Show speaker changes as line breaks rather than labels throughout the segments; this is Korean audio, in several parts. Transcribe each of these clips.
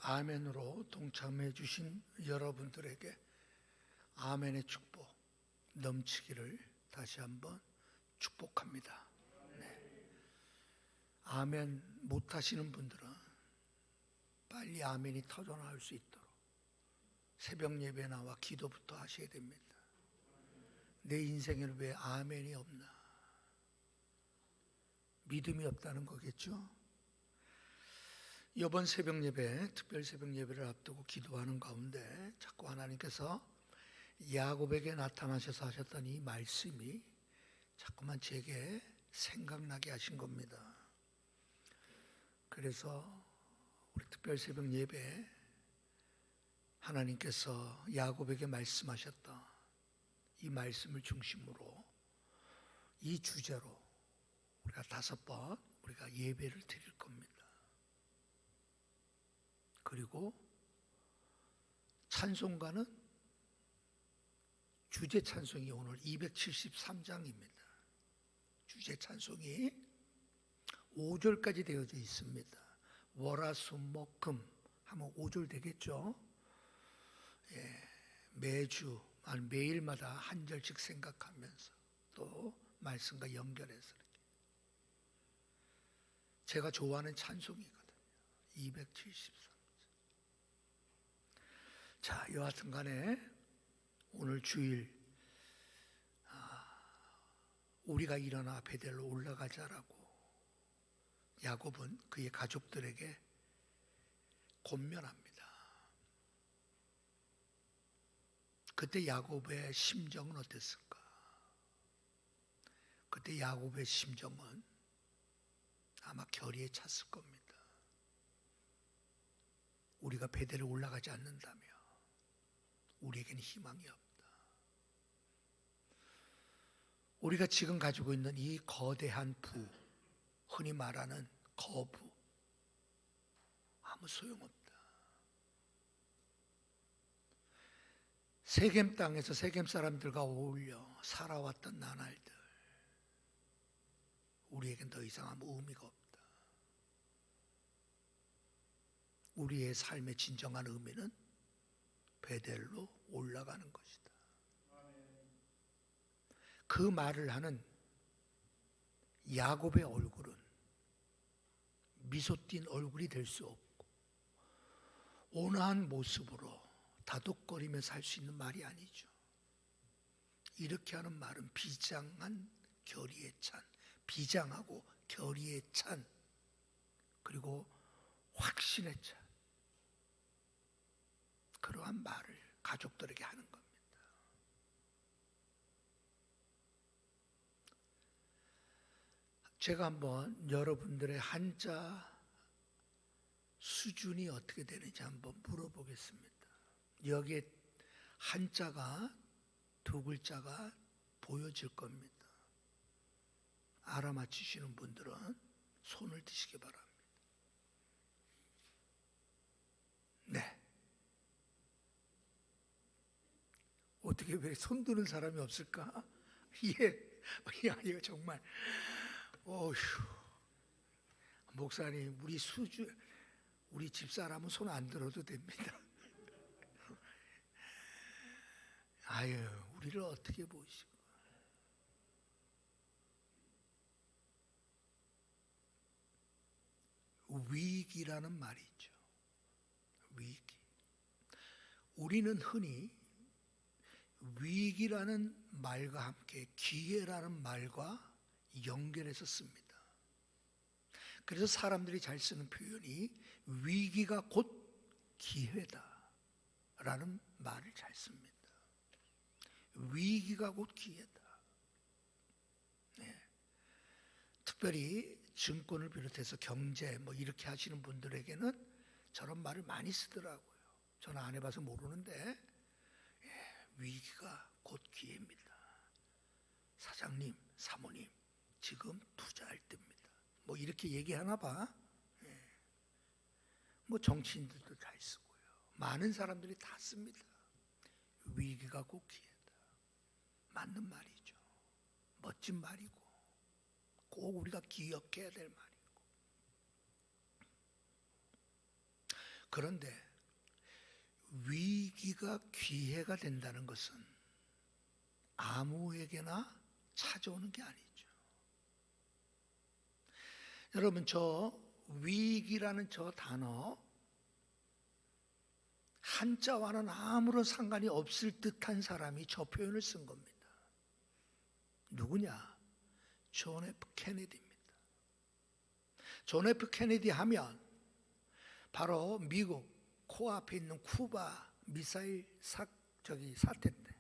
아멘으로 동참해 주신 여러분들에게 아멘의 축복 넘치기를 다시 한번 축복합니다. 네. 아멘 못하시는 분들은 빨리 아멘이 터져나올 수 있도록 새벽 예배 나와 기도부터 하셔야 됩니다. 내 인생에는 왜 아멘이 없나? 믿음이 없다는 거겠죠? 이번 새벽 예배, 특별 새벽 예배를 앞두고 기도하는 가운데 자꾸 하나님께서 야곱에게 나타나셔서 하셨던 이 말씀이 자꾸만 제게 생각나게 하신 겁니다. 그래서 우리 특별 새벽 예배 하나님께서 야곱에게 말씀하셨던 이 말씀을 중심으로 이 주제로 우리가 5번 우리가 예배를 드릴 겁니다. 그리고 찬송가는 주제 찬송이 오늘 273장입니다. 주제 찬송이 5절까지 되어져 있습니다. 월화수목금 하면 5절 되겠죠? 예, 매주 매일마다 한 절씩 생각하면서 또 말씀과 연결해서 이렇게. 제가 좋아하는 찬송이거든요. 273장. 자, 여하튼 간에 오늘 주일 우리가 일어나 베델로 올라가자라고 야곱은 그의 가족들에게 권면합니다. 그때 야곱의 심정은 어땠을까? 그때 야곱의 심정은 아마 결의에 찼을 겁니다. 우리가 베델에 올라가지 않는다면 우리에게는 희망이 없다. 우리가 지금 가지고 있는 이 거대한 부, 흔히 말하는 거부, 아무 소용없다. 세겜 땅에서 세겜 사람들과 어울려 살아왔던 나날들, 우리에겐 더 이상 아무 의미가 없다. 우리의 삶의 진정한 의미는 베델로 올라가는 것이다. 그 말을 하는 야곱의 얼굴은 미소 띈 얼굴이 될 수 없고 온화한 모습으로 다독거리며 살 수 있는 말이 아니죠. 이렇게 하는 말은 비장한 결의에 찬, 비장하고 결의에 찬, 그리고 확신에 찬 그러한 말을 가족들에게 하는 겁니다. 제가 한번 여러분들의 한자 수준이 어떻게 되는지 한번 물어보겠습니다. 여기에 한자가 2글자가 보여질 겁니다. 알아맞히시는 분들은 손을 드시기 바랍니다. 네. 어떻게 왜 손 드는 사람이 없을까? 예, 이거 정말, 어휴, 목사님, 우리 집사람은 손 안 들어도 됩니다. 아유, 우리를 어떻게 보시고. 위기라는 말이 있죠. 위기. 우리는 흔히 위기라는 말과 함께 기회라는 말과 연결해서 씁니다. 그래서 사람들이 잘 쓰는 표현이 위기가 곧 기회다 라는 말을 잘 씁니다. 위기가 곧 기회다. 네. 특별히 증권을 비롯해서 경제 이렇게 하시는 분들에게는 저런 말을 많이 쓰더라고요. 저는 안 해봐서 모르는데 위기가 곧 기회입니다. 사장님, 사모님, 지금 투자할 때입니다. 이렇게 얘기하나 봐. 정치인들도 잘 쓰고요. 많은 사람들이 다 씁니다. 위기가 곧 기회다. 맞는 말이죠. 멋진 말이고 꼭 우리가 기억해야 될 말이고 그런데 위기가 기회가 된다는 것은 아무에게나 찾아오는 게 아니죠. 여러분, 저 위기라는 저 단어, 한자와는 아무런 상관이 없을 듯한 사람이 저 표현을 쓴 겁니다. 누구냐? 존 F 케네디입니다. 존 F 케네디 하면 바로 미국 코앞에 있는 쿠바 미사일 사태 때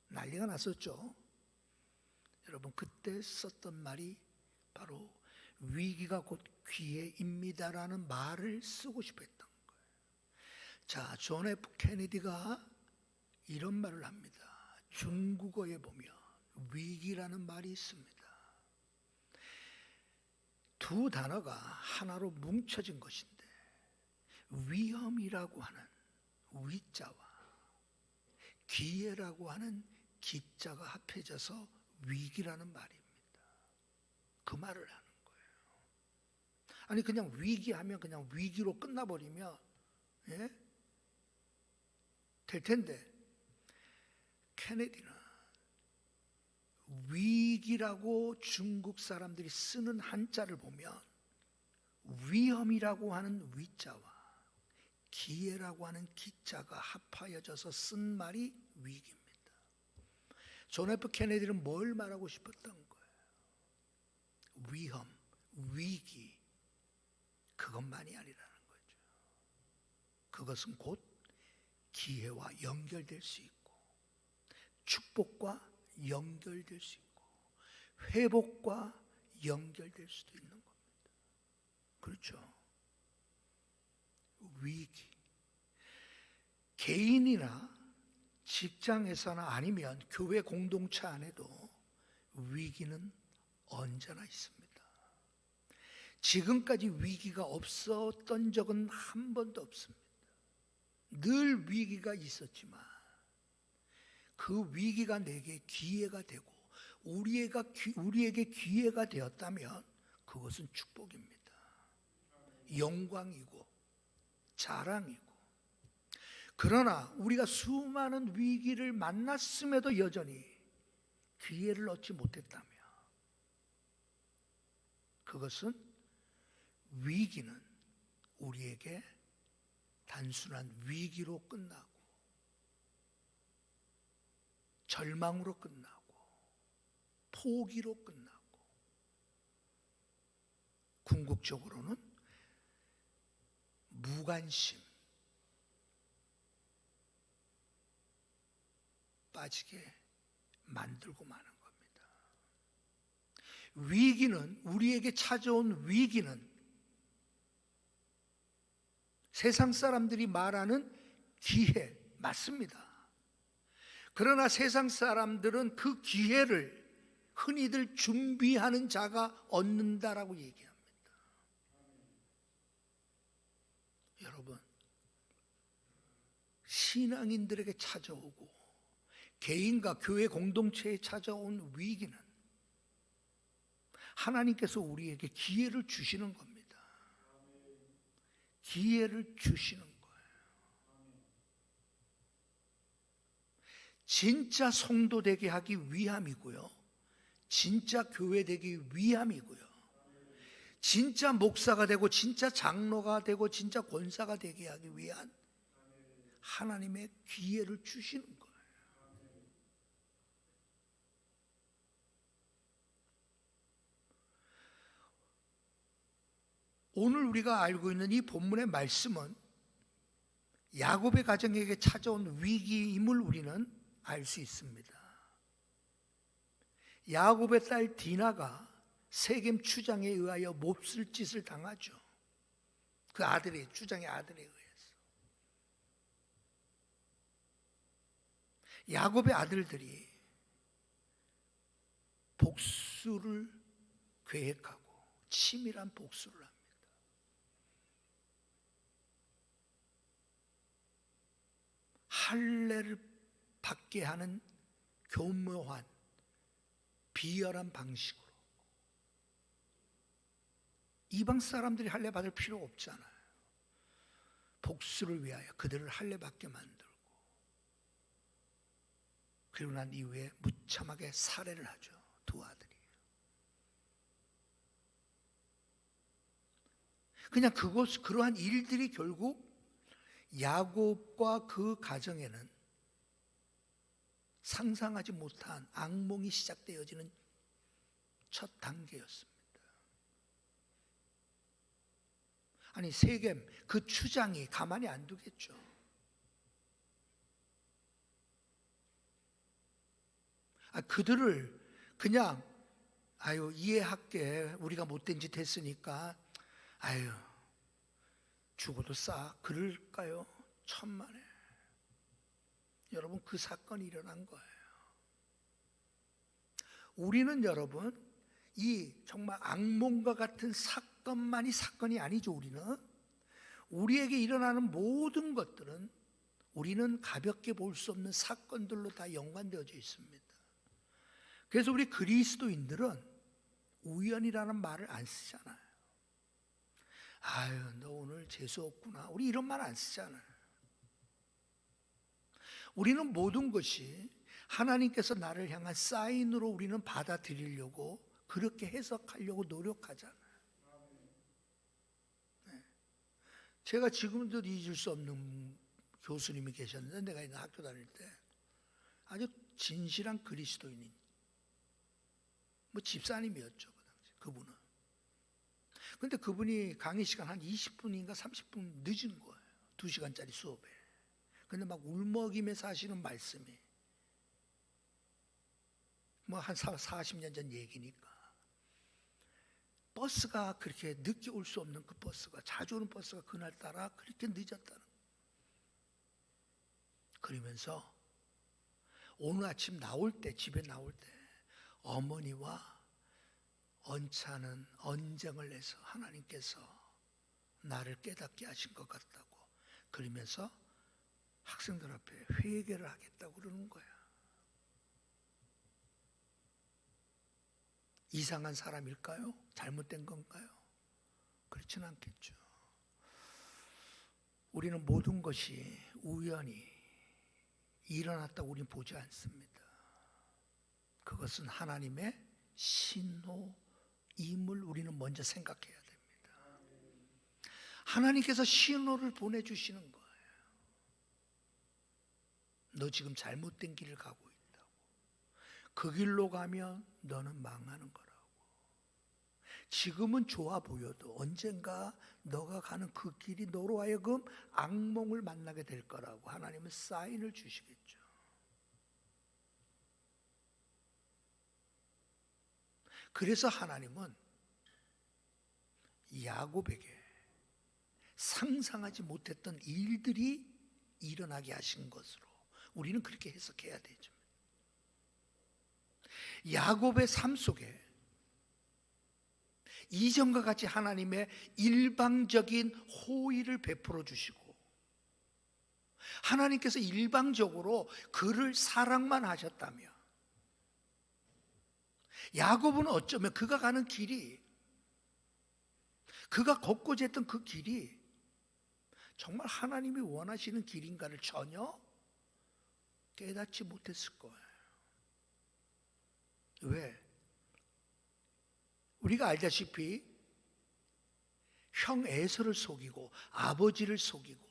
난리가 났었죠. 여러분, 그때 썼던 말이 바로 위기가 곧 기회입니다라는 말을 쓰고 싶어 했던 거예요. 자, 존 F 케네디가 이런 말을 합니다. 중국어에 보면 위기라는 말이 있습니다. 두 단어가 하나로 뭉쳐진 것인데 위험이라고 하는 위자와 기회라고 하는 기자가 합해져서 위기라는 말입니다. 그 말을 하는 거예요. 아니, 그냥 위기하면 그냥 위기로 끝나버리면 될 텐데, 케네디는 위기라고 중국 사람들이 쓰는 한자를 보면 위험이라고 하는 위자와 기회라고 하는 기자가 합하여져서 쓴 말이 위기입니다. 존 F 케네디는 뭘 말하고 싶었던 거예요? 위험, 위기, 그것만이 아니라는 거죠. 그것은 곧 기회와 연결될 수 있고 축복과 연결될 수 있고 회복과 연결될 수도 있는 겁니다. 그렇죠? 위기. 개인이나 직장에서나 아니면 교회 공동체 안에도 위기는 언제나 있습니다. 지금까지 위기가 없었던 적은 한 번도 없습니다. 늘 위기가 있었지만 그 위기가 내게 기회가 되고 우리에게 기회가 되었다면 그것은 축복입니다. 영광이고 자랑이고. 그러나 우리가 수많은 위기를 만났음에도 여전히 기회를 얻지 못했다면 그것은 위기는 우리에게 단순한 위기로 끝나고 절망으로 끝나고 포기로 끝나고 궁극적으로는 무관심, 빠지게 만들고 마는 겁니다. 위기는, 우리에게 찾아온 위기는 세상 사람들이 말하는 기회 맞습니다. 그러나 세상 사람들은 그 기회를 흔히들 준비하는 자가 얻는다라고 얘기합니다. 여러분, 신앙인들에게 찾아오고 개인과 교회 공동체에 찾아온 위기는 하나님께서 우리에게 기회를 주시는 겁니다. 기회를 주시는 거예요. 진짜 성도 되게 하기 위함이고요, 진짜 교회 되기 위함이고요, 진짜 목사가 되고 진짜 장로가 되고 진짜 권사가 되게 하기 위한 하나님의 기회를 주시는 거예요. 오늘 우리가 알고 있는 이 본문의 말씀은 야곱의 가정에게 찾아온 위기임을 우리는 알 수 있습니다. 야곱의 딸 디나가 세겜 추장에 의하여 몹쓸 짓을 당하죠. 그 아들의, 추장의 아들에 의해서. 야곱의 아들들이 복수를 계획하고 치밀한 복수를 합니다. 할례를 받게 하는 교묘한 비열한 방식으로. 이방 사람들이 할례 받을 필요 없잖아요. 복수를 위하여 그들을 할례받게 만들고, 그리고 난 이후에 무참하게 살해를 하죠. 두 아들이. 그냥 그러한 일들이 결국 야곱과 그 가정에는 상상하지 못한 악몽이 시작되어지는 첫 단계였습니다. 아니, 세겜 그 추장이 가만히 안 두겠죠. 그들을 그냥 이해할게, 우리가 못된 짓 했으니까 죽어도 싸, 그럴까요? 천만에. 여러분, 그 사건이 일어난 거예요. 우리는 여러분, 이 정말 악몽과 같은 사건만이 사건이 아니죠. 우리에게 일어나는 모든 것들은 우리는 가볍게 볼 수 없는 사건들로 다 연관되어져 있습니다. 그래서 우리 그리스도인들은 우연이라는 말을 안 쓰잖아요. 너 오늘 재수 없구나, 우리 이런 말 안 쓰잖아요. 우리는 모든 것이 하나님께서 나를 향한 사인으로 우리는 받아들이려고, 그렇게 해석하려고 노력하잖아요. 네. 제가 지금도 잊을 수 없는 교수님이 계셨는데, 내가 있는 학교 다닐 때 아주 진실한 그리스도인인, 집사님이었죠, 그 당시 그분은. 근데 그분이 강의 시간 한 20분인가 30분 늦은 거예요. 2시간짜리 수업에. 근데 막 울먹이면서 하시는 말씀이, 한 40년 전 얘기니까, 버스가 그렇게 늦게 올 수 없는 그 버스가, 자주 오는 버스가 그날따라 그렇게 늦었다는 거예요. 그러면서 오늘 아침 집에 나올 때 어머니와 언짢은 언쟁을 해서 하나님께서 나를 깨닫게 하신 것 같다고, 그러면서 학생들 앞에 회개를 하겠다고 그러는 거야. 이상한 사람일까요? 잘못된 건가요? 그렇지는 않겠죠. 우리는 모든 것이 우연히 일어났다고 우리는 보지 않습니다. 그것은 하나님의 신호임을 우리는 먼저 생각해야 됩니다. 하나님께서 신호를 보내주시는 거예요. 너 지금 잘못된 길을 가고 있다고. 그 길로 가면 너는 망하는 거라고. 지금은 좋아 보여도 언젠가 너가 가는 그 길이 너로 하여금 악몽을 만나게 될 거라고 하나님은 사인을 주시겠죠. 그래서 하나님은 야곱에게 상상하지 못했던 일들이 일어나게 하신 것으로 우리는 그렇게 해석해야 되죠. 야곱의 삶 속에 이전과 같이 하나님의 일방적인 호의를 베풀어 주시고, 하나님께서 일방적으로 그를 사랑만 하셨다면, 야곱은 어쩌면 그가 가는 길이, 그가 걷고자 했던 그 길이 정말 하나님이 원하시는 길인가를 전혀 깨닫지 못했을 거예요. 왜? 우리가 알다시피 형 에서를 속이고 아버지를 속이고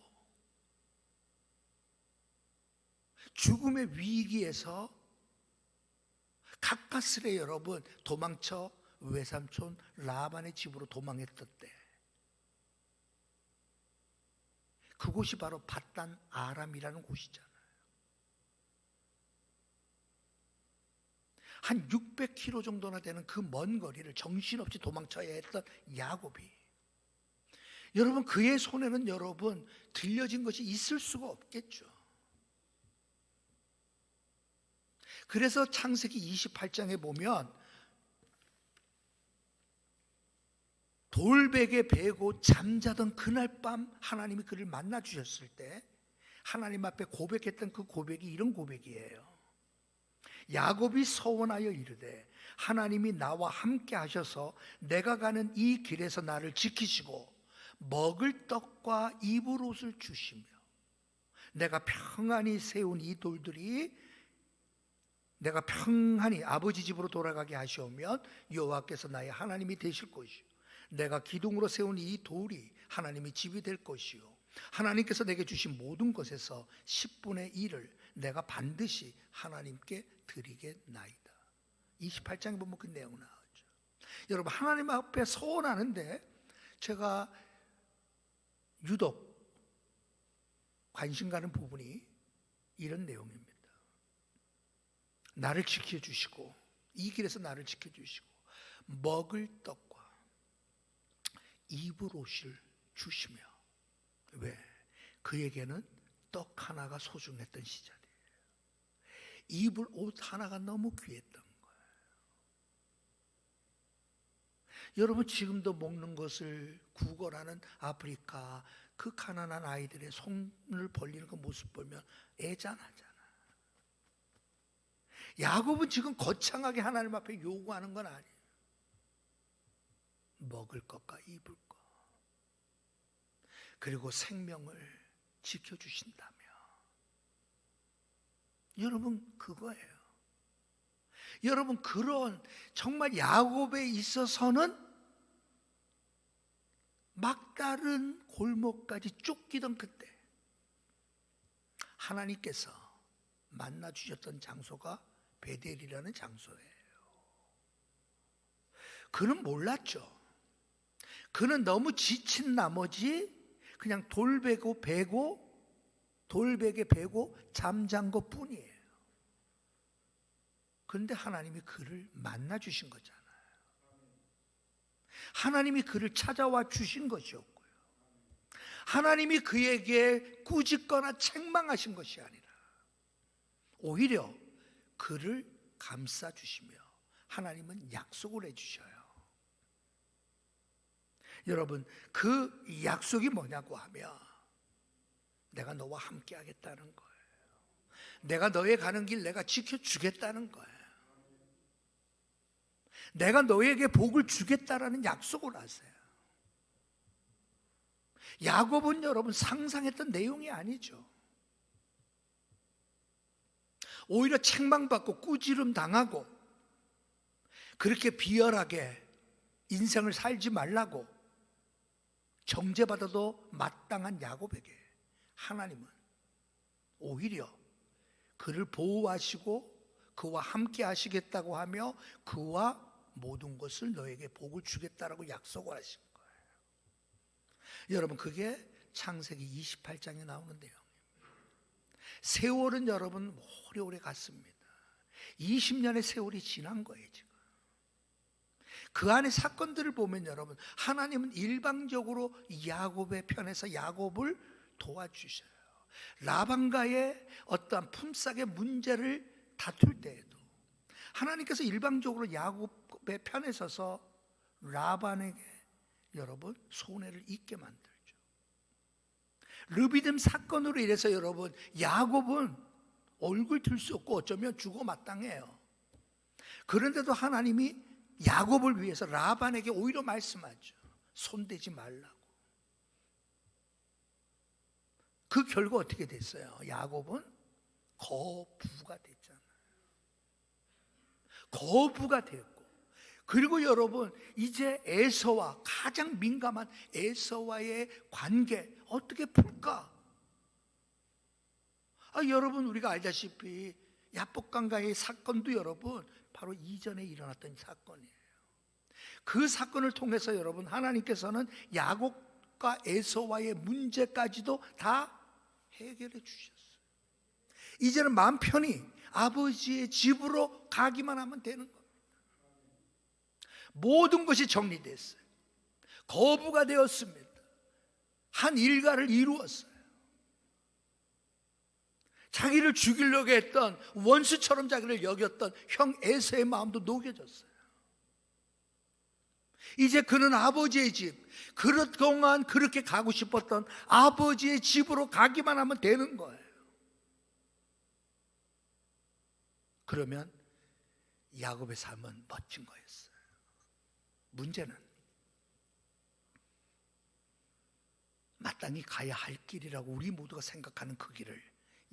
죽음의 위기에서 가까스레 여러분 도망쳐 외삼촌 라반의 집으로 도망했던 때, 그곳이 바로 밧단 아람이라는 곳이잖아요. 한 600km 정도나 되는 그 먼 거리를 정신없이 도망쳐야 했던 야곱이, 여러분 그의 손에는 여러분 들려진 것이 있을 수가 없겠죠. 그래서 창세기 28장에 보면 돌베개 베고 잠자던 그날 밤 하나님이 그를 만나 주셨을 때 하나님 앞에 고백했던 그 고백이 이런 고백이에요. 야곱이 서원하여 이르되 하나님이 나와 함께 하셔서 내가 가는 이 길에서 나를 지키시고 먹을 떡과 입을 옷을 주시며 내가 평안히 세운 이 돌들이 내가 평안히 아버지 집으로 돌아가게 하시오면 여호와께서 나의 하나님이 되실 것이요 내가 기둥으로 세운 이 돌이 하나님의 집이 될 것이요 하나님께서 내게 주신 모든 것에서 10분의 1을 내가 반드시 하나님께 드리겠나이다. 28장에 보면 그 내용 나오죠. 여러분, 하나님 앞에 서원하는데 제가 유독 관심 가는 부분이 이런 내용입니다. 나를 지켜주시고 이 길에서 나를 지켜주시고 먹을 떡과 입을 옷을 주시며 왜? 그에게는 떡 하나가 소중했던 시절이에요. 입을 옷 하나가 너무 귀했던 거예요. 여러분, 지금도 먹는 것을 구걸하는 아프리카 그 가난한 아이들의 손을 벌리는 그 모습 보면 애잔하잖아. 야곱은 지금 거창하게 하나님 앞에 요구하는 건 아니에요. 먹을 것과 입을 것 그리고 생명을 지켜주신다며. 여러분, 그거예요. 여러분, 그런 정말 야곱에 있어서는 막다른 골목까지 쫓기던 그때 하나님께서 만나 주셨던 장소가 베델이라는 장소예요. 그는 몰랐죠. 그는 너무 지친 나머지 그냥 돌베고 돌베개 베고 잠잔 것 뿐이에요. 그런데 하나님이 그를 만나 주신 거잖아요. 하나님이 그를 찾아와 주신 것이었고요. 하나님이 그에게 꾸짖거나 책망하신 것이 아니라 오히려 그를 감싸 주시며 하나님은 약속을 해주셔요. 여러분, 그 약속이 뭐냐고 하면 내가 너와 함께 하겠다는 거예요. 내가 너의 가는 길 내가 지켜주겠다는 거예요. 내가 너에게 복을 주겠다라는 약속을 하세요. 야곱은 여러분 상상했던 내용이 아니죠. 오히려 책망받고 꾸지름 당하고 그렇게 비열하게 인생을 살지 말라고 정죄받아도 마땅한 야곱에게 하나님은 오히려 그를 보호하시고 그와 함께 하시겠다고 하며 그와 모든 것을 너에게 복을 주겠다라고 약속을 하신 거예요. 여러분, 그게 창세기 28장에 나오는 내용입니다. 세월은 여러분 오래오래 갔습니다. 20년의 세월이 지난 거예요 지금. 그 안에 사건들을 보면 여러분 하나님은 일방적으로 야곱의 편에서 야곱을 도와주셔요. 라반과의 어떠한 품삯의 문제를 다툴 때에도 하나님께서 일방적으로 야곱의 편에 서서 라반에게 여러분 손해를 입게 만들죠. 르비딤 사건으로 인해서 여러분 야곱은 얼굴 들 수 없고 어쩌면 죽어 마땅해요. 그런데도 하나님이 야곱을 위해서 라반에게 오히려 말씀하죠. 손대지 말라고. 그 결과 어떻게 됐어요? 야곱은 거부가 됐잖아요. 거부가 되었고, 그리고 여러분 이제 에서와 가장 민감한 에서와의 관계 어떻게 풀까? 여러분 우리가 알다시피 야복강가의 사건도 여러분 바로 이전에 일어났던 사건이에요. 그 사건을 통해서 여러분 하나님께서는 야곱과 에서와의 문제까지도 다 해결해 주셨어요. 이제는 마음 편히 아버지의 집으로 가기만 하면 되는 겁니다. 모든 것이 정리됐어요. 거부가 되었습니다. 한 일가를 이루었어요. 자기를 죽이려고 했던 원수처럼 자기를 여겼던 형 에서의 마음도 녹여졌어요. 이제 그는 아버지의 집, 그동안 그렇게 가고 싶었던 아버지의 집으로 가기만 하면 되는 거예요. 그러면 야곱의 삶은 멋진 거였어요. 문제는 마땅히 가야 할 길이라고 우리 모두가 생각하는 그 길을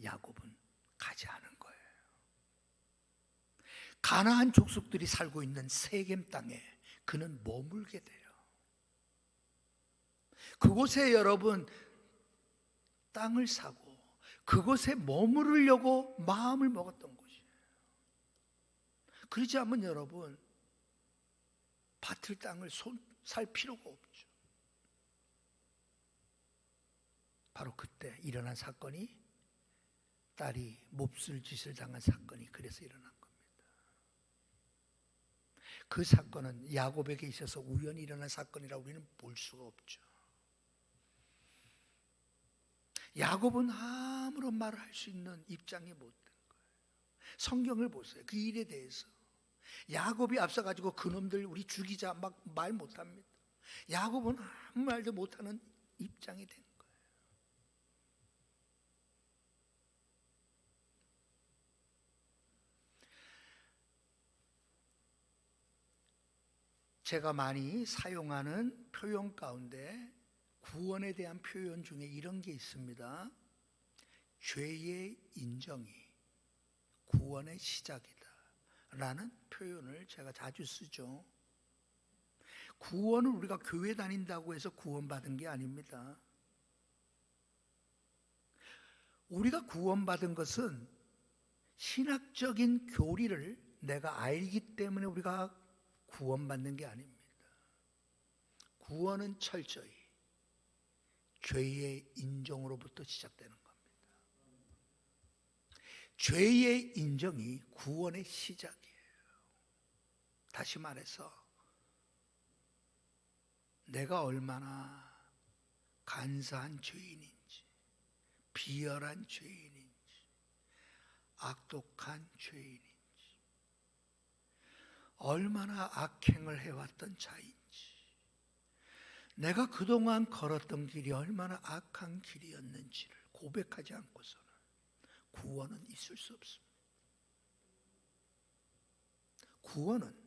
야곱은 가지 않은 거예요. 가나안 족속들이 살고 있는 세겜 땅에 그는 머물게 돼요. 그곳에 여러분 땅을 사고 그곳에 머무르려고 마음을 먹었던 것이에요. 그러지 않으면 여러분 밭을 땅을 살 필요가 없죠. 바로 그때 일어난 사건이, 딸이 몹쓸 짓을 당한 사건이 그래서 일어난 겁니다. 그 사건은 야곱에게 있어서 우연히 일어난 사건이라고 우리는 볼 수가 없죠. 야곱은 아무런 말을 할 수 있는 입장이 못 된 거예요. 성경을 보세요. 그 일에 대해서 야곱이 앞서가지고 그놈들 우리 죽이자 막 말 못합니다. 야곱은 아무 말도 못하는 입장이 된 거예요. 제가 많이 사용하는 표현 가운데 구원에 대한 표현 중에 이런 게 있습니다. 죄의 인정이 구원의 시작이다 라는 표현을 제가 자주 쓰죠. 구원을 우리가 교회 다닌다고 해서 구원받은 게 아닙니다. 우리가 구원받은 것은 신학적인 교리를 내가 알기 때문에 우리가 구원받는 게 아닙니다. 구원은 철저히 죄의 인정으로부터 시작되는 겁니다. 죄의 인정이 구원의 시작이에요. 다시 말해서 내가 얼마나 간사한 죄인인지, 비열한 죄인인지, 악독한 죄인인지, 얼마나 악행을 해왔던 자인지, 내가 그동안 걸었던 길이 얼마나 악한 길이었는지를 고백하지 않고서는 구원은 있을 수 없습니다. 구원은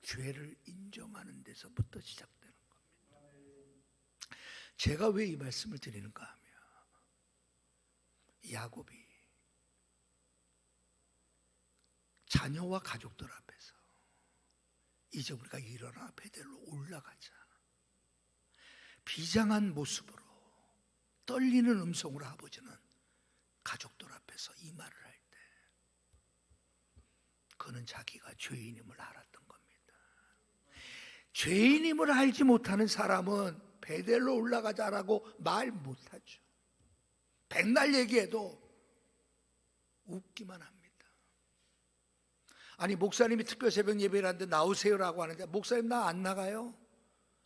죄를 인정하는 데서부터 시작되는 겁니다. 제가 왜 이 말씀을 드리는가 하면 야곱이 자녀와 가족들 앞에서 이제 우리가 일어나 베델로 올라가자, 비장한 모습으로 떨리는 음성으로 아버지는 가족들 앞에서 이 말을 할 때 그는 자기가 죄인임을 알았던 겁니다. 죄인임을 알지 못하는 사람은 베델로 올라가자라고 말 못하죠. 백날 얘기해도 웃기만 합니다. 아니 목사님이 특별 새벽 예배를 하는데 나오세요라고 하는데 목사님 나 안 나가요?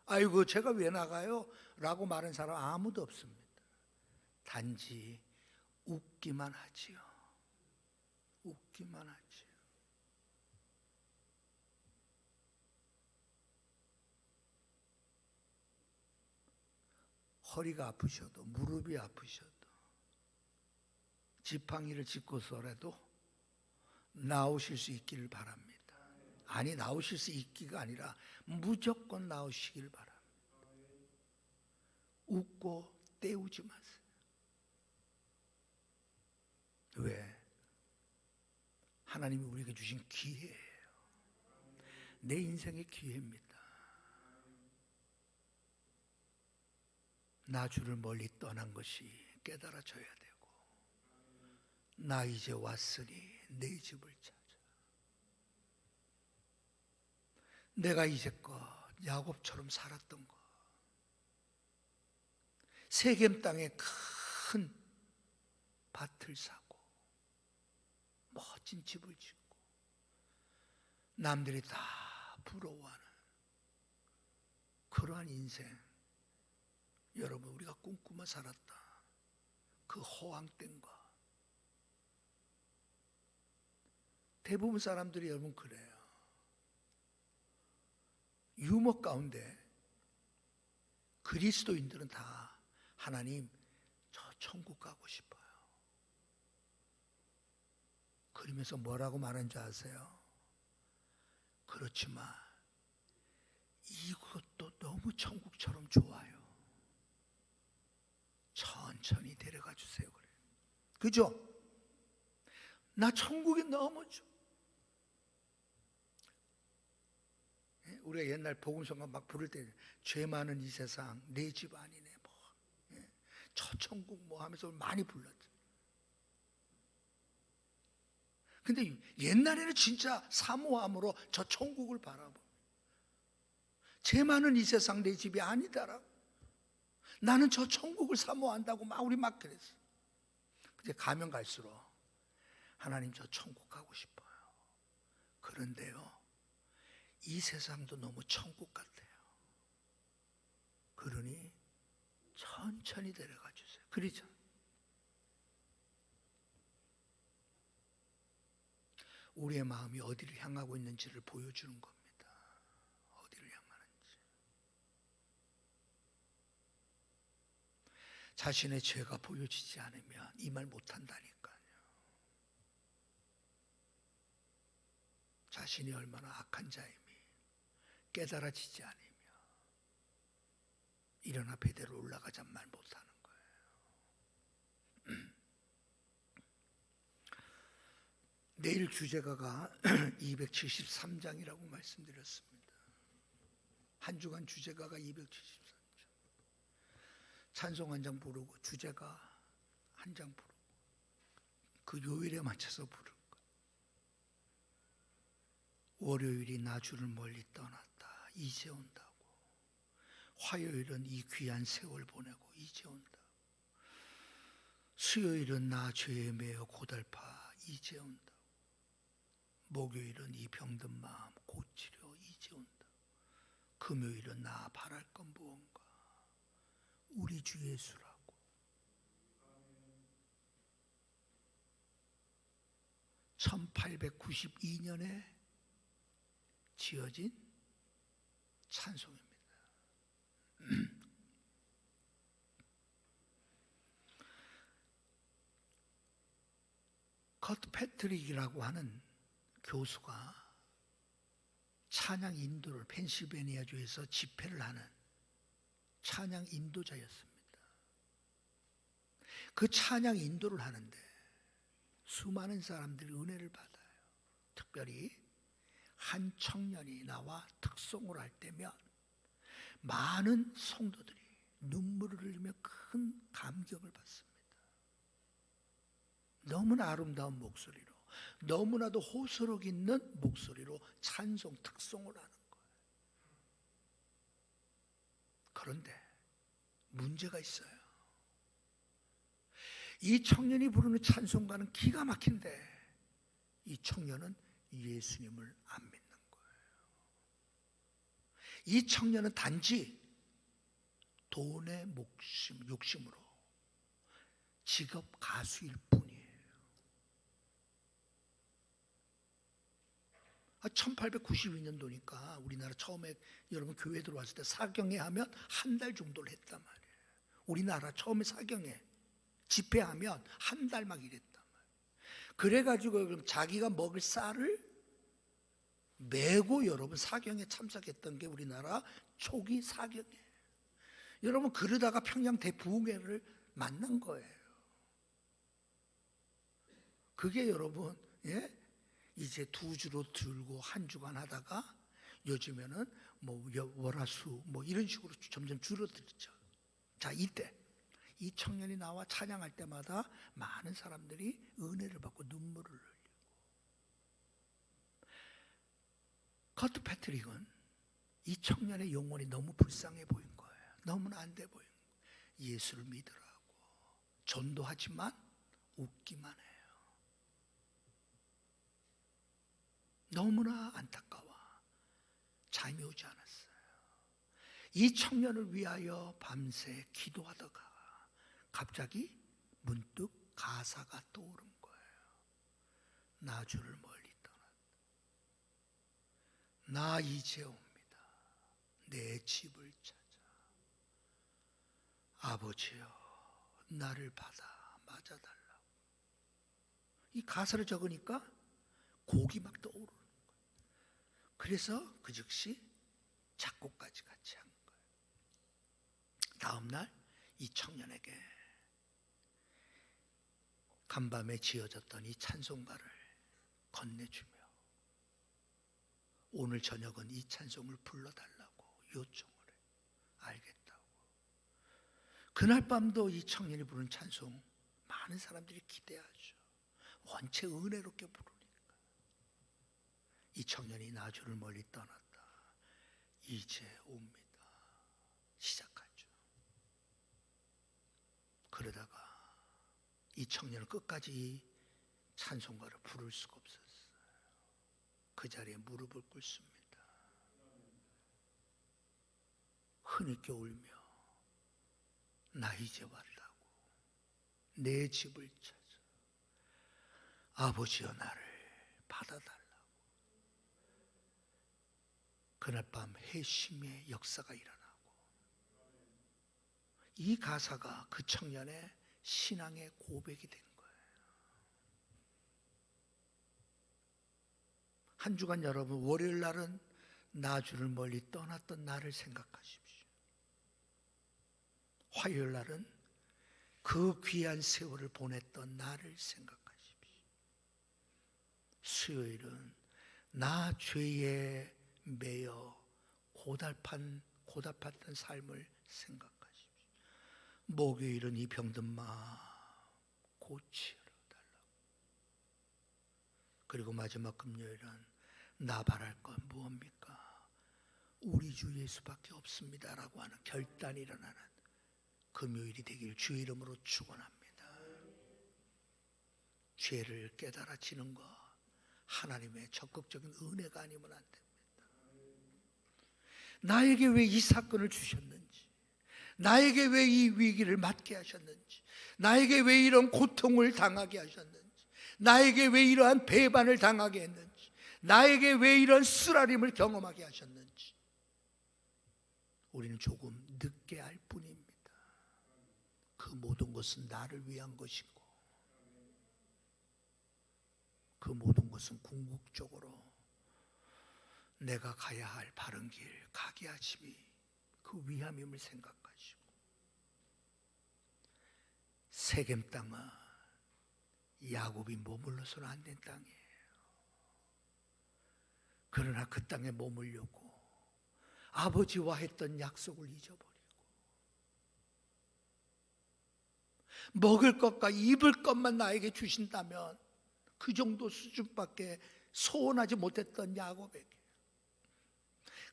아이고 제가 왜 나가요? 라고 말하는 사람 아무도 없습니다. 단지 웃기만 하지요. 웃기만 하지요. 허리가 아프셔도 무릎이 아프셔도 지팡이를 짚고서라도 나오실 수 있기를 바랍니다. 아니 나오실 수 있기가 아니라 무조건 나오시길 바랍니다. 웃고 때우지 마세요. 왜? 하나님이 우리에게 주신 기회예요. 내 인생의 기회입니다. 나 주를 멀리 떠난 것이 깨달아져야 되고, 나 이제 왔으니 내 집을 찾아. 내가 이제껏 야곱처럼 살았던 것, 세겜 땅에 큰 밭을 사고 멋진 집을 짓고 남들이 다 부러워하는 그러한 인생, 여러분 우리가 꿈꾸며 살았다. 그 허황된과 대부분 사람들이 여러분 그래요. 유머 가운데 그리스도인들은 다 하나님 저 천국 가고 싶어요. 그러면서 뭐라고 말하는 줄 아세요? 그렇지만 이것도 너무 천국처럼 좋아요. 데려가 주세요. 그래. 그죠? 나 천국에 너무 좋아. 우리가 옛날 복음성가 막 부를 때 죄 많은 이 세상 내 집 아니네 뭐, 저 천국 뭐 하면서 많이 불렀죠. 근데 옛날에는 진짜 사모함으로 저 천국을 바라보. 죄 많은 이 세상 내 집이 아니다라고. 나는 저 천국을 사모한다고 막 우리 막 그랬어. 근데 가면 갈수록 하나님 저 천국 가고 싶어요. 그런데요, 이 세상도 너무 천국 같아요. 그러니 천천히 데려가 주세요. 그러죠? 우리의 마음이 어디를 향하고 있는지를 보여주는 겁니다. 어디를 향하는지. 자신의 죄가 보여지지 않으면 이 말 못한다니까요. 자신이 얼마나 악한 자임이 깨달아지지 않으며 일어나 베델로 올라가자 말 못하는 거예요. 내일 주제가가 273장이라고 말씀드렸습니다. 한 주간 주제가가 273장. 찬송 한 장 부르고 주제가 한 장 부르고 그 요일에 맞춰서 부를 거예요. 월요일이 나 주를 멀리 떠났다. 이제 온다고. 화요일은 이 귀한 세월 보내고 이제 온다고. 수요일은 나 죄에 매여 고달파 이제 온다고. 목요일은 이 병든 마음 고치려 이제 온다. 금요일은 나 바랄 건 무언가 우리 주 예수라고. 1892년에 지어진 찬송입니다. 커트 패트릭이라고 하는 교수가 찬양 인도를 펜실베니아주에서 집회를 하는 찬양 인도자였습니다. 그 찬양 인도를 하는데 수많은 사람들이 은혜를 받아요. 특별히 한 청년이 나와 특송을 할 때면 많은 성도들이 눈물을 흘리며 큰 감격을 받습니다. 너무나 아름다운 목소리로, 너무나도 호소력 있는 목소리로 찬송, 특송을 하는 거예요. 그런데 문제가 있어요. 이 청년이 부르는 찬송가는 기가 막힌데 이 청년은 예수님을 안 믿는 거예요. 이 청년은 단지 돈의 욕심으로 직업 가수일 뿐이에요. 1892년도니까 우리나라 처음에 여러분 교회 들어왔을 때 사경회 하면 한 달 정도를 했단 말이에요. 우리나라 처음에 사경회 집회하면 한 달 막 이랬단 말이에요. 그래가지고 자기가 먹을 쌀을 메고 여러분 사경에 참석했던 게 우리나라 초기 사경회예요. 여러분 그러다가 평양 대부흥회를 만난 거예요. 그게 여러분 이제 두 주로 들고 한 주간 하다가 요즘에는 뭐 월화수 뭐 이런 식으로 점점 줄어들죠. 자, 이때 이 청년이 나와 찬양할 때마다 많은 사람들이 은혜를 받고 눈물을 흘리고. 커트 패트릭은 이 청년의 영혼이 너무 불쌍해 보인 거예요. 너무나 안 돼 보인 거예요. 예수를 믿으라고 전도하지만 웃기만 해요. 너무나 안타까워. 잠이 오지 않았어요. 이 청년을 위하여 밤새 기도하다가 갑자기 문득 가사가 떠오른 거예요. 나 주를 멀리 떠났다. 나 이제 옵니다. 내 집을 찾아. 아버지여 나를 받아 맞아달라고. 이 가사를 적으니까 곡이 막 떠오르는 거예요. 그래서 그 즉시 작곡까지 같이 한 거예요. 다음 날 이 청년에게 간밤에 지어졌던 이 찬송가를 건네주며 오늘 저녁은 이 찬송을 불러달라고 요청을 해. 알겠다고. 그날 밤도 이 청년이 부른 찬송 많은 사람들이 기대하죠. 원체 은혜롭게 부르니까. 이 청년이 나주를 멀리 떠났다. 이제 옵니다. 시작하죠. 그러다가 이 청년은 끝까지 이 찬송가를 부를 수가 없었어요. 그 자리에 무릎을 꿇습니다. 흐느껴 울며 나 이제 왔다고. 내 집을 찾아 아버지여 나를 받아달라고. 그날 밤 회심의 역사가 일어나고 이 가사가 그 청년의 신앙의 고백이 된 거예요. 한 주간 여러분, 월요일 날은 나주를 멀리 떠났던 나를 생각하십시오. 화요일 날은 그 귀한 세월을 보냈던 나를 생각하십시오. 수요일은 나 죄에 매여 고달팠던 삶을 생각하십시오. 목요일은 이 병든 마음 고치러 달라고. 그리고 마지막 금요일은 나 바랄 건 무엇입니까? 우리 주 예수밖에 없습니다라고 하는 결단이 일어나는 금요일이 되길 주의 이름으로 축원합니다. 죄를 깨달아지는 것 하나님의 적극적인 은혜가 아니면 안 됩니다. 나에게 왜 이 사건을 주셨는지, 나에게 왜 이 위기를 맞게 하셨는지, 나에게 왜 이런 고통을 당하게 하셨는지, 나에게 왜 이러한 배반을 당하게 했는지, 나에게 왜 이런 쓰라림을 경험하게 하셨는지 우리는 조금 늦게 알 뿐입니다. 그 모든 것은 나를 위한 것이고 그 모든 것은 궁극적으로 내가 가야 할 바른 길 가게 하심이 그 위함임을 생각하시고, 세겜 땅은 야곱이 머물러서는 안 된 땅이에요. 그러나 그 땅에 머물려고 아버지와 했던 약속을 잊어버리고 먹을 것과 입을 것만 나에게 주신다면 그 정도 수준밖에 소원하지 못했던 야곱에게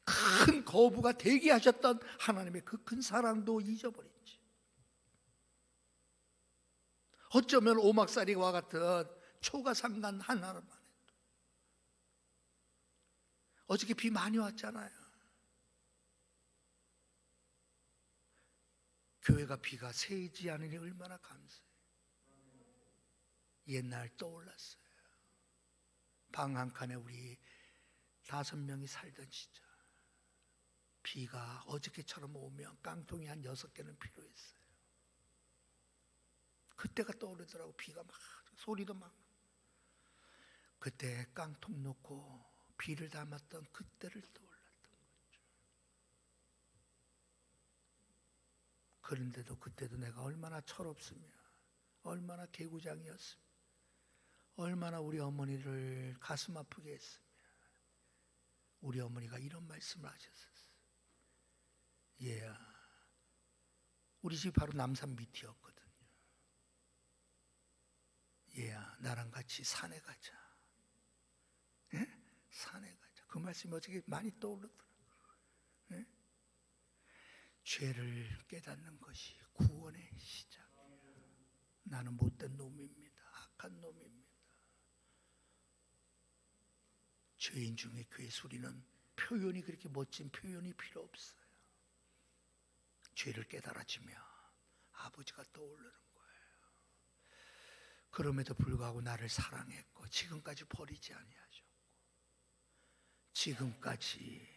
큰 거부가 되게 하셨던 하나님의 그 큰 사랑도 잊어버렸지. 어쩌면 오막살이와 같은 초가상간 하나만 해도. 어저께 비 많이 왔잖아요. 교회가 비가 새지 않으니 얼마나 감사해요. 옛날 떠올랐어요. 방 한 칸에 우리 5명이 살던 시절, 비가 어저께처럼 오면 깡통이 한 6개는 필요했어요. 그때가 떠오르더라고. 비가 막 소리도 막. 그때 깡통 놓고 비를 담았던 그때를 떠올랐던 거죠. 그런데도 그때도 내가 얼마나 철없으며 얼마나 개구장이었으며 얼마나 우리 어머니를 가슴 아프게 했으며 우리 어머니가 이런 말씀을 하셨었어요. 얘야, 우리 집이 바로 남산 밑이었거든요. 얘야, 나랑 같이 산에 가자. 예? 산에 가자. 그 말씀이 어떻게 많이 떠오르더라고요. 예? 죄를 깨닫는 것이 구원의 시작이에요. 나는 못된 놈입니다. 악한 놈입니다. 죄인 중에 괴수리는 표현이 그렇게 멋진 표현이 필요 없어요. 죄를 깨달아지며 아버지가 떠오르는 거예요. 그럼에도 불구하고 나를 사랑했고 지금까지 버리지 아니하셨고 지금까지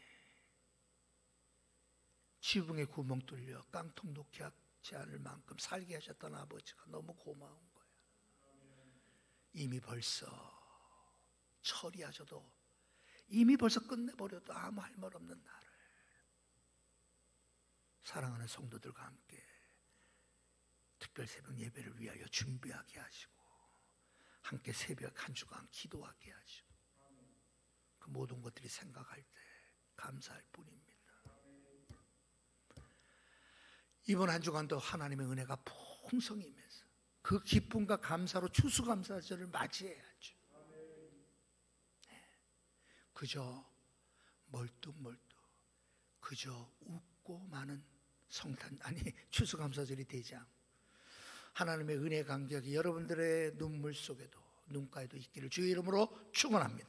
지붕에 구멍 뚫려 깡통 놓게 하지 않을 만큼 살게 하셨던 아버지가 너무 고마운 거예요. 이미 벌써 처리하셔도 이미 벌써 끝내버려도 아무 할 말 없는 나를 사랑하는 성도들과 함께 특별 새벽 예배를 위하여 준비하게 하시고 함께 새벽 한 주간 기도하게 하시고 그 모든 것들이 생각할 때 감사할 뿐입니다. 이번 한 주간도 하나님의 은혜가 풍성히 임해서 그 기쁨과 감사로 추수감사절을 맞이해야죠. 그저 멀뚱멀뚱 그저 웃고 마는 성탄 추수감사절이 되지 않고 하나님의 은혜 간격이 여러분들의 눈물 속에도 눈가에도 있기를 주의 이름으로 축원합니다.